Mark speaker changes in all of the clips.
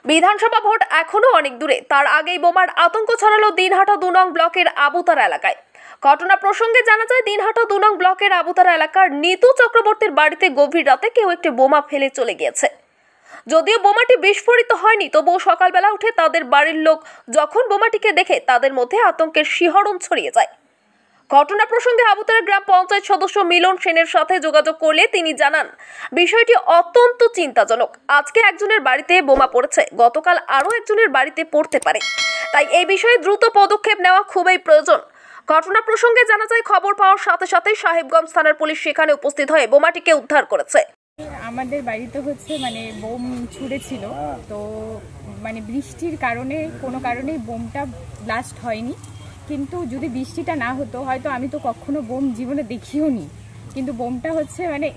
Speaker 1: বিধানসভা ভোট এখনো অনেক দূরে, তার আগেই বোমার আতঙ্ক ছড়ালো দিনহাটা 2 নং ব্লকের আবুতারা এলাকায়। ঘটনা প্রসঙ্গে জানা যায়, দিনহাটা 2 নং ব্লকের আবুতারা এলাকার নিতু চক্রবর্তীর বাড়িতে গভীর রাতে কেউ একটি বোমা ফেলে চলে গিয়েছে। যদিও বোমাটি বিস্ফোরিত হয়নি, তবুও সকালবেলা উঠে তাদের বাড়ির লোক যখন বোমাটিকে দেখে তাদের মধ্যে আতঙ্কের শিহরণ ছড়িয়ে যায়। ঘটনা প্রসঙ্গে আবুতারা গ্রাম পঞ্চায়েত সদস্য মিলন সেনের সাথে যোগাযোগ করলে তিনি জানান, বিষয়টি অত্যন্ত চিন্তাজনক। আজকে একজনের বাড়িতে বোমা পড়েছে, গতকাল আরও একজনের বাড়িতে পড়তে পারে, তাই এই বিষয়ে দ্রুত পদক্ষেপ নেওয়া খুবই প্রয়োজন। ঘটনা প্রসঙ্গে জানা যায়, খবর পাওয়ার সাথে সাথেই সাহেবগঞ্জ থানার পুলিশ সেখানে উপস্থিত হয়ে বোমাটিকে উদ্ধার করেছে।
Speaker 2: আমাদের বাড়িতে মানে বোম ছুঁড়েছিল, তো বৃষ্টির কারণে কোনো কারণেই বোমটা ব্লাস্ট হয়নি। কিন্তু যদি বৃষ্টিটা না হতো, হয়তো আমি তো কখনো বোম জীবনে দেখিও নি। কিন্তু বোমটা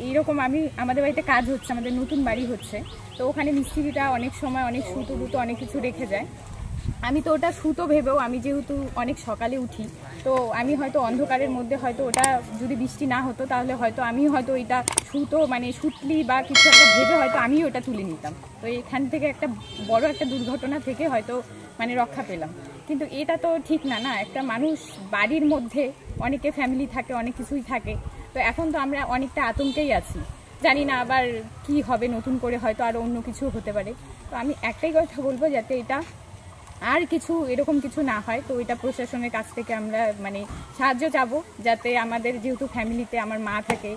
Speaker 2: এইরকম, আমাদের বাড়িতে কাজ হচ্ছে, আমাদের নতুন বাড়ি হচ্ছে, তো ওখানে মিস্ত্রিটা অনেক সময় অনেক সুতো বুতো অনেক কিছু রেখে যায়। আমি তো ওটা সুতো ভেবেও, আমি যেহেতু অনেক সকালে উঠি, তো আমি হয়তো অন্ধকারের মধ্যে হয়তো ওটা যদি বৃষ্টি না হতো তাহলে হয়তো আমি হয়তো এটা সুতো সুতলি বা কিছু একটা ভেবে হয়তো আমি ওটা তুলে নিতাম। তো এখান থেকে একটা বড় একটা দুর্ঘটনা থেকে হয়তো রক্ষা পেলাম। কিন্তু এটা তো ঠিক না, একটা মানুষ বাড়ির মধ্যে অনেকে ফ্যামিলি থাকে, অনেক কিছুই থাকে, তো এখন তো আমরা অনেকটা আতঙ্কেই আছি। জানি না আবার কি হবে, নতুন করে হয়তো আরও অন্য কিছু হতে পারে। তো আমি একটাই কথা বলবো, যাতে এটা আর কিছু এরকম কিছু না হয়। তো এটা প্রশাসনের কাছ থেকে আমরা সাহায্য চাবো, যাতে আমাদের যেহেতু ফ্যামিলিতে আমার মা থাকে,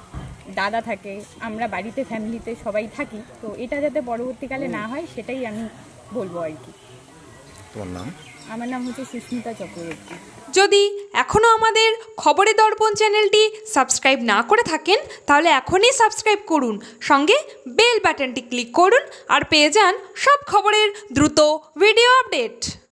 Speaker 2: দাদা থাকে, আমরা বাড়িতে ফ্যামিলিতে সবাই থাকি, তো এটা যাতে পরবর্তীকালে না হয় সেটাই আমি বলবো আর কি।
Speaker 3: তোমার নাম?
Speaker 2: আমার নাম হচ্ছে সুস্মিতা চক্রবর্তী।
Speaker 4: যদি এখনও আমাদের খবরের দর্পণ চ্যানেলটি সাবস্ক্রাইব না করে থাকেন, তাহলে এখনই সাবস্ক্রাইব করুন, সঙ্গে বেল বাটনটি ক্লিক করুন আর পেয়ে যান সব খবরের দ্রুত ভিডিও আপডেট।